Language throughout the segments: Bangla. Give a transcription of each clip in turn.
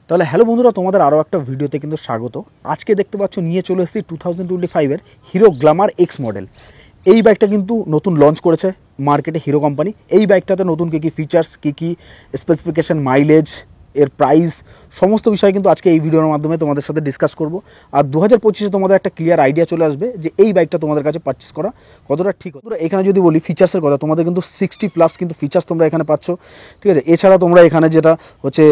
তাহলে হ্যালো বন্ধুরা, তোমাদের আরও একটা ভিডিওতে কিন্তু স্বাগত। আজকে দেখতে পাচ্ছ নিয়ে চলে এসেছি 2025-এর হিরো গ্ল্যামার এক্স মডেল। এই বাইকটা কিন্তু নতুন লঞ্চ করেছে মার্কেটে হিরো কোম্পানি। এই বাইকটাতে নতুন কী কী ফিচার্স, কী স্পেসিফিকেশান, মাইলেজ, এর প্রাইস, সমস্ত বিষয় কিন্তু আজকে এই ভিডিওর মাধ্যমে তোমাদের সাথে ডিসকাস করব। আর 2025-এ তোমাদের একটা ক্লিয়ার আইডিয়া চলে আসবে যে এই বাইকটা তোমাদের কাছে পারচেস করা কতটা ঠিক। এখানে যদি বলি ফিচার্সের কথা, তোমাদের কিন্তু 60+ কিন্তু ফিচার্স তোমরা এখানে পাচ্ছ, ঠিক আছে। এছাড়া তোমরা এখানে যেটা হচ্ছে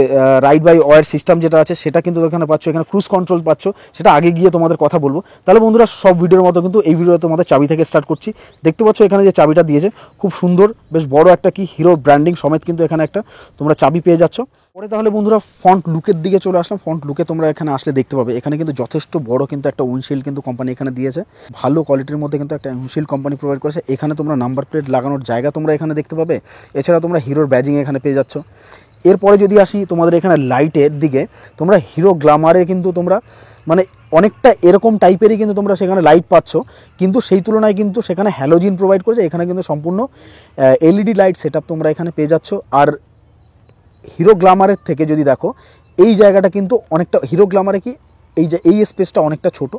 রাইড বাই ওয়ার সিস্টেম যেটা আছে সেটা কিন্তু এখানে পাচ্ছ, এখানে ক্রুজ কন্ট্রোল পাচ্ছ, সেটা আগে গিয়ে তোমাদের কথা বলবো। তাহলে বন্ধুরা সব ভিডিওর মতো কিন্তু এই ভিডিওতে তোমাদের চাবি থেকে স্টার্ট করছি। দেখতে পাচ্ছ এখানে যে চাবিটা দিয়েছে খুব সুন্দর, বেশ বড় একটা কি হিরো ব্র্যান্ডিং সমেত কিন্তু এখানে একটা তোমরা চাবি পেয়ে যাচ্ছ। পরে তাহলে বন্ধুরা ফ্রন্ট লুকের দিকে চলে আসলাম। ফ্রন্ট লুকে তোমরা এখানে আসলে দেখতে পাবে এখানে কিন্তু যথেষ্ট বড় কিন্তু একটা উইন্ডশিল্ড কিন্তু কোম্পানি এখানে দিয়েছে, ভালো কোয়ালিটির মধ্যে কিন্তু একটা উইন্ডশিল্ড কোম্পানি প্রোভাইড করেছে। এখানে তোমরা নাম্বার প্লেট লাগানোর জায়গা তোমরা এখানে দেখতে পাবে। এছাড়া তোমরা হিরোর ব্যাজিং এখানে পেয়ে যাচ্ছ। এরপরে যদি আসি তোমাদের এখানে লাইটের দিকে, তোমরা হিরো গ্ল্যামারে কিন্তু তোমরা মানে অনেকটা এরকম টাইপেরই কিন্তু তোমরা সেখানে লাইট পাচ্ছ, কিন্তু সেই তুলনায় কিন্তু সেখানে হ্যালোজিন প্রোভাইড করেছে। এখানে কিন্তু সম্পূর্ণ এলইডি লাইট সেট তোমরা এখানে পেয়ে যাচ্ছ। আর হিরো গ্ল্যামারের থেকে যদি দেখো এই জায়গাটা কিন্তু অনেকটা, হিরো গ্ল্যামারে কি এই স্পেসটা অনেকটা ছোট,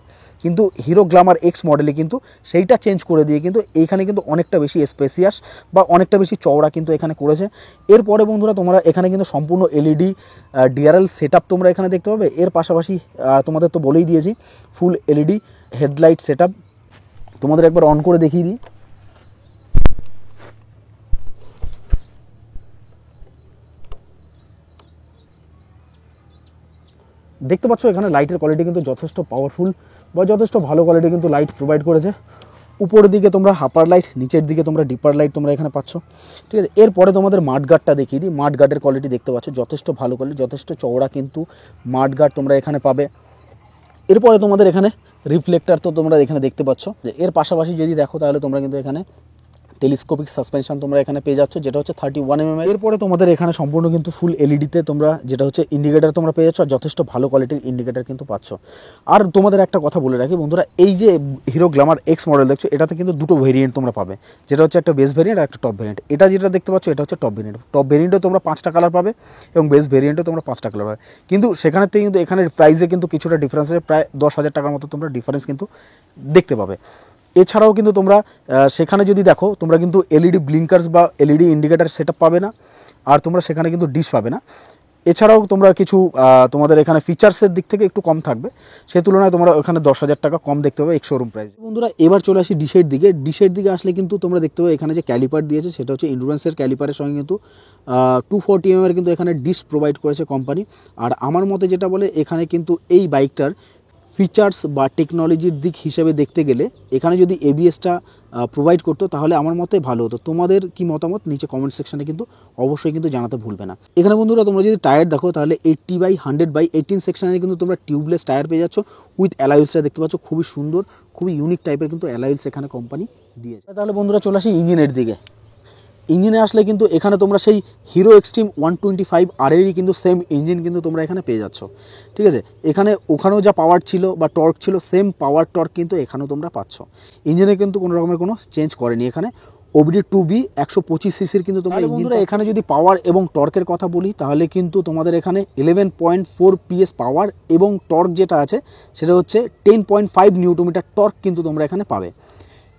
কিন্তু হিরো গ্ল্যামার এক্স মডেলে কিন্তু সেইটা চেঞ্জ করে দিয়ে কিন্তু এইখানে কিন্তু অনেকটা বেশি স্পেসিয়াস বা অনেকটা বেশি চওড়া কিন্তু এখানে করেছে। এরপরে বন্ধুরা তোমরা এখানে কিন্তু সম্পূর্ণ এলইডি ডিআরএল সেট তোমরা এখানে দেখতে পাবে। এর পাশাপাশি তোমাদের তো বলেই দিয়েছি ফুল এলইডি হেডলাইট সেট তোমাদের একবার অন করে দেখিয়ে দিই। দেখতে পাচ্ছ এখানে লাইটের কোয়ালিটি কিন্তু যথেষ্ট পাওয়ারফুল বা যথেষ্ট ভালো কোয়ালিটি কিন্তু লাইট প্রোভাইড করেছে। উপরের দিকে তোমরা হাপার লাইট, নিচের দিকে তোমরা ডিপার লাইট তোমরা এখানে পাচ্ছ, ঠিক আছে। এরপরে তোমাদের মাঠগার্ডটা দেখিয়ে দিই। মাঠগার্ডের কোয়ালিটি দেখতে পাচ্ছ যথেষ্ট ভালো কোয়ালিটি, যথেষ্ট চওড়া কিন্তু মাঠগার্ড তোমরা এখানে পাবে। এরপরে তোমাদের এখানে রিফ্লেক্টার তো তোমরা এখানে দেখতে পাচ্ছ। যে এর পাশাপাশি যদি দেখো তাহলে তোমরা কিন্তু এখানে টেলিস্কোপিক সাসপেনশন তোমরা এখানে পেয়ে যাচ্ছ, যেটা হচ্ছে 31 mm। এরপরে তোমাদের এখানে সম্পূর্ণ কিন্তু ফুল এলইডিতে তোমরা যেটা হচ্ছে ইন্ডিকেটার তোমরা পেয়ে যাচ্ছ, আর যথেষ্ট ভালো কোয়ালিটির ইন্ডিকেটার কিন্তু পাচ্ছ। আর তোমাদের একটা কথা বলে রাখি বন্ধুরা, এই যে হিরো গ্ল্যামার এক্স মডেল দেখছো এটাতে কিন্তু দুটো ভেরিয়েন্ট তোমরা পাবে, যেটা হচ্ছে একটা বেস ভেরিয়েন্ট আর একটা টপ ভেরিয়েন্ট। এটা যেটা দেখতে পাচ্ছ এটা হচ্ছে টপ ভেরিয়েন্ট। টপ ভেরিয়েন্টে তোমরা 5টা কালার পাবে এবং বেস ভেরিয়েন্টে তোমরা 5টা কালার পাবে, কিন্তু সেখানে থেকে কিন্তু এখানের প্রাইসে কিন্তু কিছুটা ডিফারেন্স আছে, প্রায় 10,000 টাকার মতো তোমরা ডিফারেন্স কিন্তু দেখতে পাবে। এছাড়াও কিন্তু তোমরা সেখানে যদি দেখো তোমরা কিন্তু এলইডি ব্লিঙ্কার্স বা এলইডি ইন্ডিকেটার সেট পাবে না, আর তোমরা সেখানে কিন্তু ডিশ পাবে না। এছাড়াও তোমরা কিছু তোমাদের এখানে ফিচার্সের দিক থেকে একটু কম থাকবে, সেই তুলনায় তোমরা ওখানে 10,000 টাকা কম দেখতে পাবে এক্স শোরুম প্রাইস। বন্ধুরা এবার চলে আসি ডিশের দিকে। ডিশের দিকে আসলে কিন্তু তোমরা দেখতে পাবে এখানে যে ক্যালিপার দিয়েছে সেটা হচ্ছে ইন্ডুরেন্সের ক্যালিপারের সঙ্গে কিন্তু 240 mm কিন্তু এখানে ডিশ প্রোভাইড করেছে কোম্পানি। আর আমার মতে যেটা বলে এখানে কিন্তু এই বাইকটার ফিচার্স বা টেকনোলজির দিক হিসেবে দেখতে গেলে এখানে যদি এবিএসটা প্রোভাইড করতো তাহলে আমার মতে ভালো হতো। তোমাদের কি মতামত নিচে কমেন্ট সেকশনে কিন্তু অবশ্যই কিন্তু জানাতে ভুলবে না। এখানে বন্ধুরা তোমরা যদি টায়ার দেখো তাহলে 80/100/18 সেকশনে কিন্তু তোমরা টিউবলেস টায়ার পেয়ে যাচ্ছ উইথ অ্যালয়েলসটা দেখতে পাচ্ছ, খুবই সুন্দর, খুবই ইউনিক টাইপের কিন্তু অ্যালয়েলস এখানে কোম্পানি দিয়েছে। তাহলে বন্ধুরা চলে আসি ইঞ্জিনের দিকে। ইঞ্জিনে আসলে কিন্তু এখানে তোমরা সেই হিরো এক্সট্রিম 125 আরেরই কিন্তু সেম ইঞ্জিন কিন্তু তোমরা এখানে পেয়ে যাচ্ছ, ঠিক আছে। এখানে ওখানেও যা পাওয়ার ছিল বা টর্ক ছিল সেম পাওয়ার টর্ক কিন্তু এখানেও তোমরা পাচ্ছ। ইঞ্জিনে কিন্তু কোনো রকমের কোনো চেঞ্জ করেনি। এখানে OBD 2B 125 সিসির কিন্তু তোমরা বন্ধুরা এখানে যদি পাওয়ার এবং টর্কের কথা বলি তাহলে কিন্তু তোমাদের এখানে 11.4 PS পাওয়ার এবং টর্ক যেটা আছে সেটা হচ্ছে 10.5 নিউটন টর্ক কিন্তু তোমরা এখানে পাবে।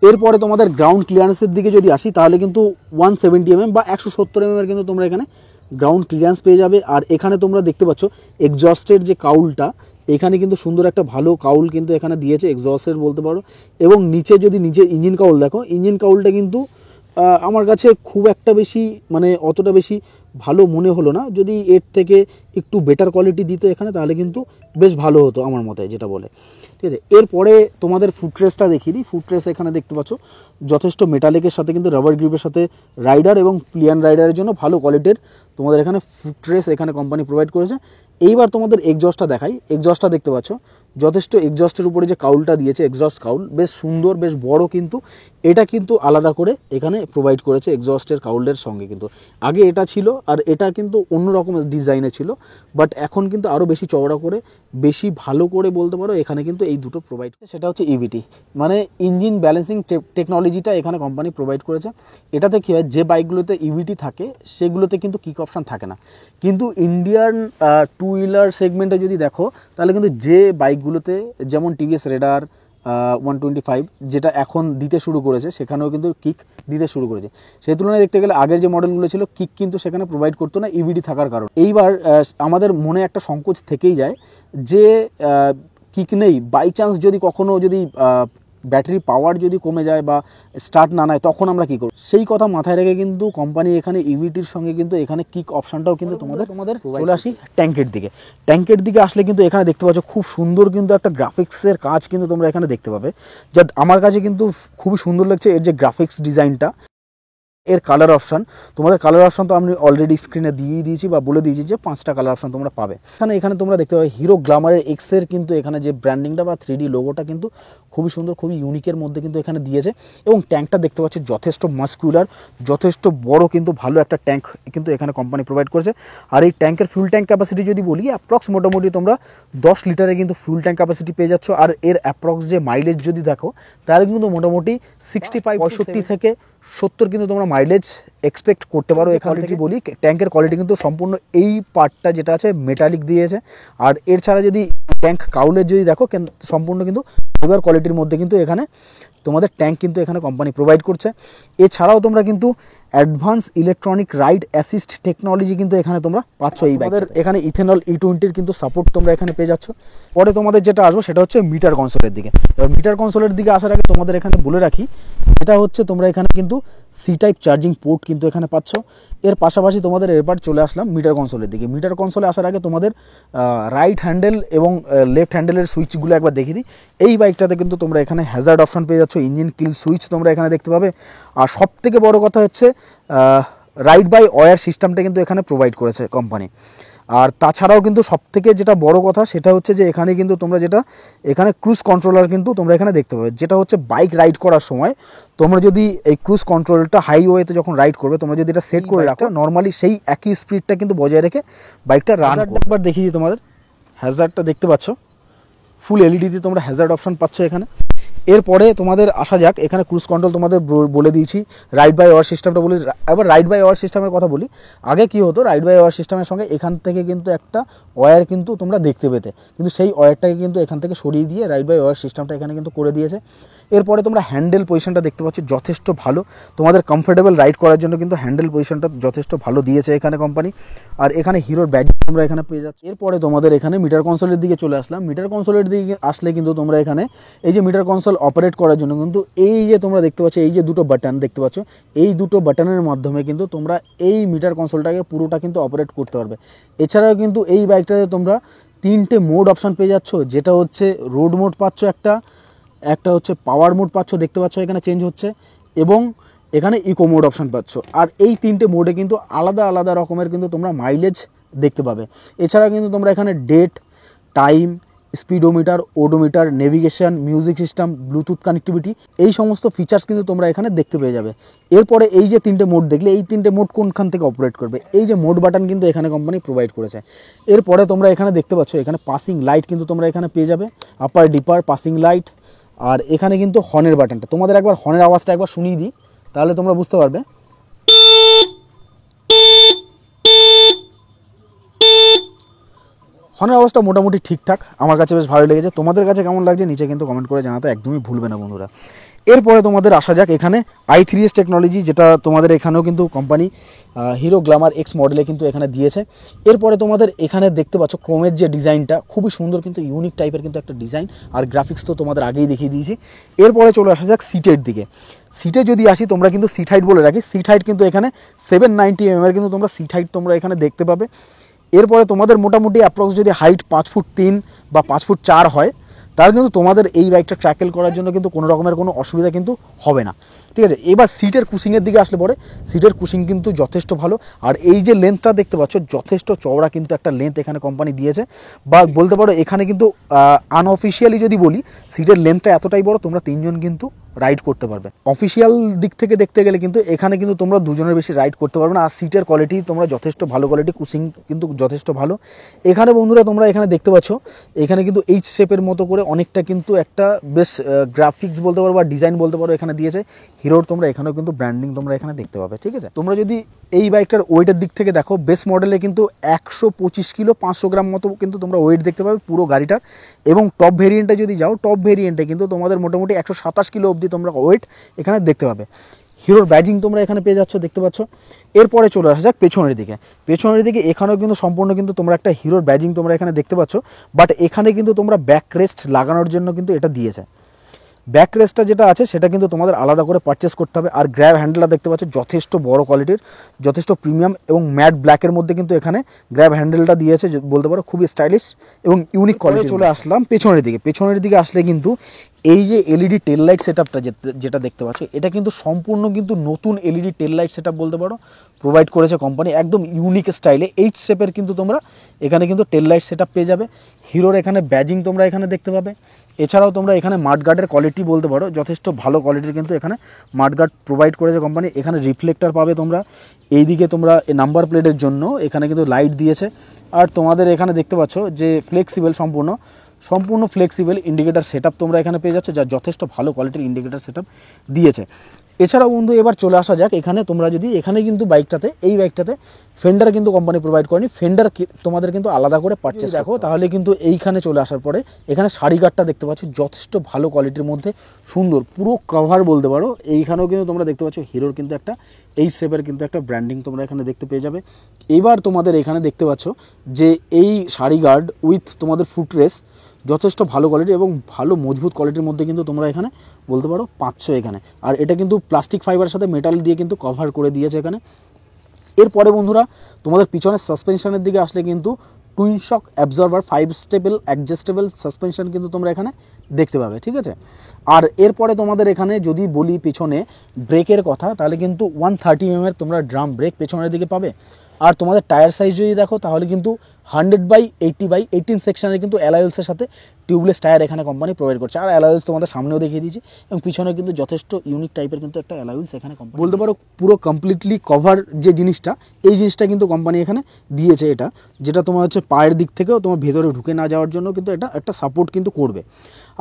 এরপরে তোমাদের গ্রাউন্ড ক্লিয়ারেন্সের দিকে যদি আসি তাহলে কিন্তু 170 mm বা 170 mm কিন্তু তোমরা এখানে গ্রাউন্ড ক্লিয়ারেন্স পেয়ে যাবে। আর এখানে তোমরা দেখতে পাচ্ছ এক্সজস্টের যে কাউলটা, এখানে কিন্তু সুন্দর একটা ভালো কাউল কিন্তু এখানে দিয়েছে, এক্সজস্টের বলতে পারো। এবং নিচে যদি নিচে ইঞ্জিন কাউল দেখো, ইঞ্জিন কাউলটা কিন্তু আমার কাছে খুব একটা বেশি মানে অতটা বেশি ভালো মনে হলো না। যদি এর থেকে একটু বেটার কোয়ালিটি দিত এখানে তাহলে কিন্তু বেশ ভালো হতো আমার মতে যেটা বলে, ঠিক আছে। এরপরে তোমাদের ফুটরেসটা দেখিয়ে দিই। ফুটরেস এখানে দেখতে পাচ্ছ যথেষ্ট মেটালিকের সাথে কিন্তু রাবার গ্রিপের সাথে রাইডার এবং প্লিয়ান রাইডারের জন্য ভালো কোয়ালিটির তোমাদের এখানে ফুটরেস এখানে কোম্পানি প্রোভাইড করেছে। এইবার তোমাদের এক্সজস্টটা দেখাই। এক্সজস্টটা দেখতে পাচ্ছ যথেষ্ট, এক্সজস্টের উপরে যে কাউলটা দিয়েছে এক্সজস্ট কাউল বেশ সুন্দর, বেশ বড়, কিন্তু এটা কিন্তু আলাদা করে এখানে প্রোভাইড করেছে এক্সজস্টের কাউলের সঙ্গে। কিন্তু আগে এটা ছিল আর এটা কিন্তু অন্য রকম ডিজাইনে ছিল, বাট এখন কিন্তু আরও বেশি চওড়া করে, বেশি ভালো করে বলতে পারো এখানে কিন্তু এই দুটো প্রোভাইড, সেটা হচ্ছে ইভিটি, মানে ইঞ্জিন ব্যালেন্সিং টেকনোলজিটা এখানে কোম্পানি প্রোভাইড করেছে। এটাতে কী হয়, যে বাইকগুলোতে ইভিটি থাকে সেগুলোতে কিন্তু কিক অপশান থাকে না, কিন্তু ইন্ডিয়ান টু হুইলার সেগমেন্টে যদি দেখো তাহলে কিন্তু যে বাইকগুলোতে যেমন টিভিএস রেডার 125 যেটা এখন দিতে শুরু করেছে, সেখানেও কিন্তু কিক দিতে শুরু করেছে। সেই তুলনায় দেখতে গেলে আগের যে মডেলগুলো ছিল কিক কিন্তু সেখানে প্রোভাইড করতো না ইভিডি থাকার কারণে। এইবার আমাদের মনে একটা সংকোচ থেকেই যায় যে কিক নেই, বাই চান্স যদি কখনো যদি ব্যাটারি পাওয়ার যদি কমে যায় বা স্টার্ট না নেয় তখন আমরা কী করব, সেই কথা মাথায় রেখে কিন্তু কোম্পানি এখানে ইভিটির সঙ্গে কিন্তু এখানে কিক অপশানটাও কিন্তু তোমাদের চলে আসি ট্যাঙ্কের দিকে। ট্যাঙ্কের দিকে আসলে কিন্তু এখানে দেখতে পাচ্ছ খুব সুন্দর কিন্তু একটা গ্রাফিক্সের কাজ কিন্তু তোমরা এখানে দেখতে পাবে, যা আমার কাছে কিন্তু খুবই সুন্দর লাগছে। এর যে গ্রাফিক্স ডিজাইনটা, এর কালার অপশান, তোমাদের কালার অপশান তো আমি অলরেডি স্ক্রিনে দিয়ে দিয়েছি বা বলে দিয়েছি যে 5টা কালার অপশান তোমরা পাবে। এখানে তোমরা দেখতে পাবে হিরো গ্ল্যামারের এক্সের কিন্তু এখানে যে ব্র্যান্ডিংটা বা 3D লোগোটা কিন্তু খুবই সুন্দর, খুবই ইউনিকের মধ্যে কিন্তু এখানে দিয়েছে। এবং ট্যাঙ্কটা দেখতে পাচ্ছি যথেষ্ট মাস্কুলার, যথেষ্ট বড় কিন্তু ভালো একটা ট্যাঙ্ক কিন্তু এখানে কোম্পানি প্রোভাইড করেছে। আর এই ট্যাঙ্কের ফুল ট্যাঙ্ক ক্যাপাসিটি যদি বলি, অ্যাপ্রক্স মোটামুটি তোমরা 10 লিটারে কিন্তু ফুল ট্যাঙ্ক ক্যাপাসিটি পেয়ে যাচ্ছ। আর এর অ্যাপ্রক্স যে মাইলেজ যদি দেখো তাহলে কিন্তু মোটামুটি 65 থেকে 70 কিন্তু তোমরা মাইলেজ এক্সপেক্ট করতে পারো। এই কোয়ালিটি বলি, ট্যাঙ্কের কোয়ালিটি কিন্তু সম্পূর্ণ এই পার্টটা যেটা আছে মেটালিক দিয়েছে। আর এর ছাড়া যদি ট্যাঙ্ক কাউলের যদি দেখো সম্পূর্ণ কিন্তু ফাইবার কোয়ালিটির মধ্যে কিন্তু এখানে তোমাদের ট্যাঙ্ক কিন্তু এখানে কোম্পানি প্রোভাইড করছে। এছাড়াও তোমরা কিন্তু advance electronic ride assist technology কিন্তু এখানে তোমরা পাচ্ছ। এই বাইকের এখানে ইথেনল E20 কিন্তু সাপোর্ট তোমরা এখানে পেয়ে যাচ্ছ। পরে তোমাদের যেটা আসবো সেটা হচ্ছে মিটার কনসোলের দিকে। এবার মিটার কনসোলের দিকে আসার আগে তোমাদের এখানে বলে রাখি, সেটা হচ্ছে তোমরা এখানে কিন্তু সি টাইপ চার্জিং পোর্ট কিন্তু এখানে পাচ্ছ। এর পাশাপাশি তোমাদের এরপর চলে আসলাম মিটার কনসোলের দিকে। মিটার কনসোলে আসার আগে তোমাদের রাইট হ্যান্ডেল এবং লেফট হ্যান্ডেলের সুইচগুলো একবার দেখিয়ে দিই। এই বাইকটাতে কিন্তু তোমরা এখানে হ্যাজার্ড অপশন পেয়ে যাচ্ছ, ইঞ্জিন কিল সুইচ তোমরা এখানে দেখতে পাবে। আর সব থেকে বড় কথা হচ্ছে রাইড বাই ওয়্যার সিস্টেমটা কিন্তু এখানে প্রোভাইড করেছে কোম্পানি। আর তাছাড়াও কিন্তু সবথেকে যেটা বড় কথা সেটা হচ্ছে যে এখানে কিন্তু তোমরা যেটা এখানে ক্রুজ কন্ট্রোলার কিন্তু তোমরা এখানে দেখতে পাবে, যেটা হচ্ছে বাইক রাইড করার সময় তোমরা যদি এই ক্রুজ কন্ট্রোলটা হাইওয়েতে যখন রাইড করবে তোমরা যদি এটা সেট করে রাখো, নর্মালি সেই একই স্পিডটা কিন্তু বজায় রেখে বাইকটা রান করবে। একবার দেখিয়ে দিই তোমাদের, হ্যাজার্ডটা দেখতে পাচ্ছ, ফুল এলইডিতে তোমরা হ্যাজার্ড অপশন পাচ্ছ এখানে। এরপরে তোমাদের আসা যাক, এখানে ক্রুজ কন্ট্রোল তোমাদের বলে দিয়েছি, রাইড বাই ওয়্যার সিস্টেমটা বলি। এবার রাইড বাই ওয়্যার সিস্টেমের কথা বলি। আগে কি হতো, রাইড বাই ওয়্যার সিস্টেমের সঙ্গে এখান থেকে কিন্তু একটা ওয়্যার কিন্তু তোমরা দেখতে পেতে, কিন্তু সেই ওয়্যারটাকে কিন্তু এখান থেকে সরিয়ে দিয়ে রাইড বাই ওয়্যার সিস্টেমটা এখানে কিন্তু করে দিয়েছে। এরপরে তোমরা হ্যান্ডেল পজিশনটা দেখতে পাচ্ছ যথেষ্ট ভালো, তোমাদের কমফোর্টেবল রাইড করার জন্য কিন্তু হ্যান্ডেল পজিশনটা যথেষ্ট ভালো দিয়েছে এখানে কোম্পানি। আর এখানে হিরোর ব্যাজ তোমরা এখানে পেয়ে যাচ্ছ। এরপরে তোমাদের এখানে মিটার কনসোলের দিকে চলে আসলাম। মিটার কনসোলের দিকে আসলে কিন্তু তোমরা এখানে এই যে মিটার কনসোল অপারেট করার জন্য কিন্তু এই যে তোমরা দেখতে পাচ্ছ এই যে দুটো বাটন দেখতে পাচ্ছ, এই দুটো বাটনের মাধ্যমে কিন্তু তোমরা এই মিটার কনসোলটাকে পুরোটা কিন্তু অপারেট করতে পারবে। এছাড়াও কিন্তু এই বাইকটাতে তোমরা 3টে মোড অপশান পেয়ে যাচ্ছ, যেটা হচ্ছে রোড মোড পাচ্ছ, একটা হচ্ছে পাওয়ার মোড পাচ্ছ, দেখতে পাচ্ছ এখানে চেঞ্জ হচ্ছে, এবং এখানে ইকো মোড অপশান পাচ্ছ। আর এই 3টে মোডে কিন্তু আলাদা আলাদা রকমের কিন্তু তোমরা মাইলেজ দেখতে পাবে। এছাড়া কিন্তু তোমরা এখানে date, time, speedometer, odometer, navigation, music system, Bluetooth connectivity, এই সমস্ত ফিচার্স কিন্তু তোমরা এখানে দেখতে পেয়ে যাবে। এরপরে এই যে 3টে মোড দেখলে, এই 3টে মোড কোনখান থেকে অপারেট করবে, এই যে মোড বাটন কিন্তু এখানে কোম্পানি প্রোভাইড করেছে। এরপরে তোমরা এখানে দেখতে পাচ্ছ এখানে পাসিং লাইট কিন্তু তোমরা এখানে পেয়ে যাবে, আপার ডিপার পাসিং লাইট। আর এখানে কিন্তু হর্নের বাটনটা তোমাদের একবার হর্নের আওয়াজটা একবার শুনিয়ে দিই, তাহলে তোমরা বুঝতে পারবে। হর্নের আওয়াজটা মোটামুটি ঠিকঠাক, আমার কাছে বেশ ভালো লেগেছে। তোমাদের কাছে কেমন লাগছে নিচে কিন্তু কমেন্ট করে জানাতে একদমই ভুলবে না বন্ধুরা। এরপরে তোমাদের আসা যাক এখানে i3s টেকনোলজি, যেটা তোমাদের এখানেও কিন্তু কোম্পানি হিরো গ্ল্যামার এক্স মডেলে কিন্তু এখানে দিয়েছে। এরপরে তোমাদের এখানে দেখতে পাচ্ছ ক্রোমের যে ডিজাইনটা খুবই সুন্দর, কিন্তু ইউনিক টাইপের কিন্তু একটা ডিজাইন, আর গ্রাফিক্স তো তোমাদের আগেই দেখিয়ে দিয়েছি। এরপরে চলে আসা যাক সিটের দিকে। সিটে যদি আসি, তোমরা কিন্তু সিট হাইট বলে রাখি, সিট হাইট কিন্তু এখানে 790 mm কিন্তু তোমরা সিট হাইট তোমরা এখানে দেখতে পাবে। এরপরে তোমাদের মোটামুটি অ্যাপ্রক্স যদি হাইট 5 ফুট 3 বা 5 ফুট 4 হয়, তাহলে কিন্তু তোমাদের এই বাইকটা ট্র্যাকেল করার জন্য কিন্তু কোনো রকমের কোনো অসুবিধা কিন্তু হবে না, ঠিক আছে। এবার সিটের কুশিংয়ের দিকে আসলে পরে সিটের কুশিং কিন্তু যথেষ্ট ভালো। আর এই যে লেন্থটা দেখতে পাচ্ছ যথেষ্ট চওড়া কিন্তু একটা লেন্থ এখানে কোম্পানি দিয়েছে, বা বলতে পারো এখানে কিন্তু আনঅফিসিয়ালি যদি বলি সিটের লেন্থটা এতটাই বড় তোমরা 3জন কিন্তু রাইড করতে পারবে। অফিসিয়াল দিক থেকে দেখতে গেলে কিন্তু এখানে কিন্তু তোমরা দুজনের বেশি রাইড করতে পারবে না। আর সিটের কোয়ালিটি তোমরা যথেষ্ট ভালো কোয়ালিটি, কুশিং কিন্তু যথেষ্ট ভালো। এখানে বন্ধুরা তোমরা এখানে দেখতে পাচ্ছ এখানে কিন্তু এইচ শেপের মতো করে অনেকটা কিন্তু একটা বেশ গ্রাফিক্স বলতে পারো বা ডিজাইন বলতে পারো এখানে দিয়েছে হিরোর। তোমরা এখানেও কিন্তু ব্র্যান্ডিং তোমরা এখানে দেখতে পাবে, ঠিক আছে। তোমরা যদি এই বাইকটার ওয়েটের দিক থেকে দেখো, বেস মডেলে কিন্তু 125 কিলো 500 গ্রাম মতো কিন্তু তোমরা ওয়েট দেখতে পাবে পুরো গাড়িটার। এবং টপ ভেরিয়েন্টে যদি যাও, টপ ভেরিয়েন্টে কিন্তু তোমাদের মোটামুটি 127 কিলো অবধি তোমরা ওয়েট এখানে দেখতে পাবে। হিরোর ব্যাজিং তোমরা এখানে পেয়ে যাচ্ছ, দেখতে পাচ্ছ। এরপরে চলে আসা যাক পেছনের দিকে। পেছনের দিকে এখানেও কিন্তু সম্পূর্ণ কিন্তু তোমরা একটা হিরোর ব্যাজিং তোমরা এখানে দেখতে পাচ্ছ। বাট এখানে কিন্তু তোমরা ব্যাক রেস্ট লাগানোর জন্য কিন্তু এটা দিয়েছে। ব্যাক রেস্টটা যেটা আছে সেটা কিন্তু তোমাদের আলাদা করে পারচেস করতে হবে। আর গ্র্যাব হ্যান্ডেলটা দেখতে পাচ্ছ যথেষ্ট বড় কোয়ালিটির, যথেষ্ট প্রিমিয়াম এবং ম্যাট ব্ল্যাকের মধ্যে কিন্তু এখানে গ্র্যাব হ্যান্ডেলটা দিয়েছে, বলতে পারো খুবই স্টাইলিশ এবং ইউনিক কোয়ালিটি। চলে আসলাম পেছনের দিকে। পেছনের দিকে আসলে কিন্তু এই যে এলইডি টেল লাইট সেটআপটা যেটা দেখতে পাচ্ছ, এটা কিন্তু সম্পূর্ণ কিন্তু নতুন এলইডি টেল লাইট সেটআপ বলতে পারো প্রোভাইড করেছে কোম্পানি, একদম ইউনিক স্টাইলে। এইচ শেপের কিন্তু তোমরা এখানে কিন্তু টেল লাইট সেটআপ পেয়ে যাবে। হিরোর এখানে ব্যাজিং তোমরা এখানে দেখতে পাবে। এছাড়াও তোমরা এখানে মাডগার্ডের কোয়ালিটি বলতে পারো যথেষ্ট ভালো কোয়ালিটির কিন্তু এখানে মাডগার্ড প্রোভাইড করেছে কোম্পানি। এখানে রিফ্লেক্টর পাবে তোমরা, এইদিকে তোমরা নাম্বার প্লেটের জন্য এখানে কিন্তু লাইট দিয়েছে। আর তোমাদের এখানে দেখতে পাচ্ছ যে ফ্লেক্সিবল, সম্পূর্ণ ফ্লেক্সিবল ইন্ডিকেটার সেটআপ তোমরা এখানে পেয়ে যাচ্ছ, যা যথেষ্ট ভালো কোয়ালিটির ইন্ডিকেটার সেটআপ দিয়েছে। এছাড়াও বন্ধু এবার চলে আসা যাক এখানে। তোমরা যদি এখানে কিন্তু এই বাইকটাতে ফেন্ডার কিন্তু কোম্পানি প্রোভাইড করেনি, ফেন্ডার তোমাদের কিন্তু আলাদা করে পারচেস দেখো। তাহলে কিন্তু এইখানে চলে আসার পরে এখানে শাড়ি গার্ডটা দেখতে পাচ্ছ যথেষ্ট ভালো কোয়ালিটির মধ্যে, সুন্দর পুরো কভার বলতে পারো। এইখানেও কিন্তু তোমরা দেখতে পাচ্ছ হিরোর কিন্তু একটা এই শেপের কিন্তু একটা ব্র্যান্ডিং তোমরা এখানে দেখতে পেয়ে যাবে। এবার তোমাদের এখানে দেখতে পাচ্ছ যে এই শাড়ি গার্ড উইথ তোমাদের ফুটরেস যথেষ্ট ভালো কোয়ালিটি এবং ভালো মজবুত কোয়ালিটির মধ্যে কিন্তু তোমরা এখানে বলতে পারো পাচ্ছ এখানে। আর এটা কিন্তু প্লাস্টিক ফাইবারের সাথে মেটাল দিয়ে কিন্তু কভার করে দিয়েছে এখানে। এরপরে বন্ধুরা তোমাদের পিছনের সাসপেনশনের দিকে আসলে কিন্তু টুইন শক অ্যাবজর্ভার 5 স্টেবল অ্যাডজাস্টেবল সাসপেনশন কিন্তু তোমরা এখানে দেখতে পাবে, ঠিক আছে। আর এরপরে তোমাদের এখানে যদি বলি পিছনে ব্রেকের কথা, তাহলে কিন্তু 130 mm তোমরা ড্রাম ব্রেক পেছনের দিকে পাবে। আর তোমাদের টায়ার সাইজ যদি দেখো তাহলে কিন্তু 100/80/18 সেকশনের কিন্তু অ্যালয়েলসের সাথে টিউবলেস টায়ার এখানে কোম্পানি প্রোভাইড করছে। আর অ্যালয়েলস তোমাদের সামনেও দেখিয়ে দিয়েছি এবং পিছনে কিন্তু যথেষ্ট ইউনিক টাইপের কিন্তু একটা অ্যালয়েলস এখানে কোম্পানি বলতে পারো পুরো কমপ্লিটলি কভার যে জিনিসটা, এই জিনিসটা কিন্তু কোম্পানি এখানে দিয়েছে। এটা যেটা তোমার হচ্ছে পায়ের দিক থেকেও তোমার ভেতরে ঢুকে না যাওয়ার জন্য কিন্তু এটা একটা সাপোর্ট কিন্তু করবে।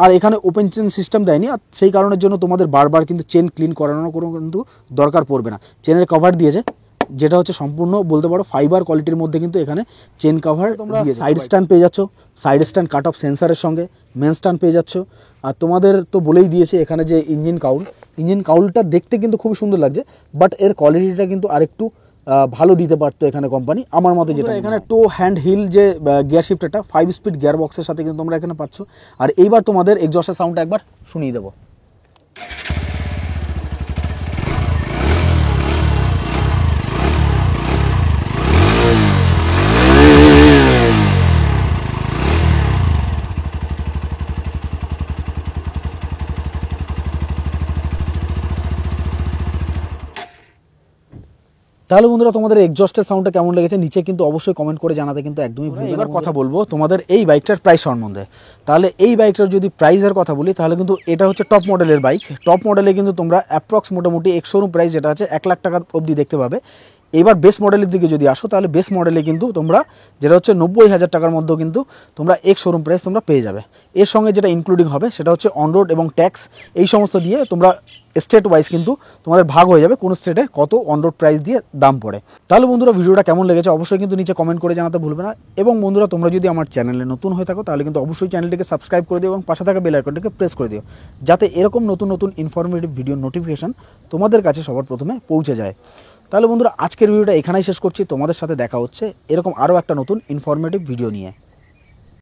আর এখানে ওপেন চেন সিস্টেম দেয়নি, আর সেই কারণের জন্য তোমাদের বারবার কিন্তু চেন ক্লিন করানোর কোনো কিন্তু দরকার পড়বে না। চেনের কভার দিয়েছে যেটা হচ্ছে সম্পূর্ণ বলতে পারো ফাইবার কোয়ালিটির মধ্যে কিন্তু এখানে চেন কভার। তোমরা সাইড স্ট্যান্ড পেয়ে যাচ্ছ, সাইড স্ট্যান্ড কাট অফ সেন্সারের সঙ্গে মেন স্ট্যান্ড পেয়ে যাচ্ছ। আর তোমাদের তো বলেই দিয়েছে এখানে যে ইঞ্জিন কাউলটা দেখতে কিন্তু খুবই সুন্দর লাগছে, বাট এর কোয়ালিটিটা কিন্তু আরেকটু ভালো দিতে পারতো এখানে কোম্পানি আমার মতে। যেটা এখানে টো হ্যান্ড হিল যে গিয়ার শিফটারটা 5 স্পিড গিয়ার বক্সের সাথে কিন্তু তোমরা এখানে পাচ্ছ। আর এইবার তোমাদের এক্সস্টের সাউন্ডটা একবার শুনিয়ে দেবো। তাহলে বন্ধুরা তোমাদের এক্সস্টের সাউন্ডটা কেমন লেগেছে নিচে কিন্তু অবশ্যই কমেন্ট করে জানাতে কিন্তু একদমই ভুলবেন না। এবার কথা বলবো তোমাদের এই বাইকটার প্রাইস সম্বন্ধে। তাহলে এই বাইকটার যদি প্রাইসের কথা বলি তাহলে কিন্তু এটা হচ্ছে টপ মডেলের বাইক। টপ মডেলে কিন্তু তোমরা অ্যাপ্রক্স মোটামুটি এক্স-শোরুম প্রাইস যেটা আছে 1 লাখ টাকা অবধি দেখতে পাবে। এবার বেস মডেলের দিকে যদি আসো তাহলে বেস মডেলে কিন্তু তোমরা যেটা হচ্ছে 90,000 টাকার মধ্যেও কিন্তু তোমরা এক্স শোরুম প্রাইস তোমরা পেয়ে যাবে। এর সঙ্গে যেটা ইনক্লুডিং হবে সেটা হচ্ছে অনরোড এবং ট্যাক্স, এই সমস্ত দিয়ে তোমরা স্টেট ওয়াইজ কিন্তু তোমাদের ভাগ হয়ে যাবে কোন স্টেটে কত অনরোড প্রাইস দিয়ে দাম পড়ে। তাহলে বন্ধুরা ভিডিওটা কেমন লেগেছে অবশ্যই কিন্তু নিচে কমেন্ট করে জানাতে ভুলবে না। এবং বন্ধুরা তোমরা যদি আমার চ্যানেলে নতুন হয়ে থাকো তাহলে কিন্তু অবশ্যই চ্যানেলটিকে সাবস্ক্রাইব করে দিও এবং পাশে থাকা বেল আইকনটিকে প্রেস করে দিও, যাতে এরকম নতুন নতুন ইনফরমেটিভ ভিডিও নোটিফিকেশন তোমাদের কাছে সবার প্রথমে পৌঁছে যায়। তাহলে বন্ধুরা আজকের ভিডিওটা এখানেই শেষ করছি। তোমাদের সাথে দেখা হচ্ছে এরকম আরও একটা নতুন ইনফরমেটিভ ভিডিও নিয়ে।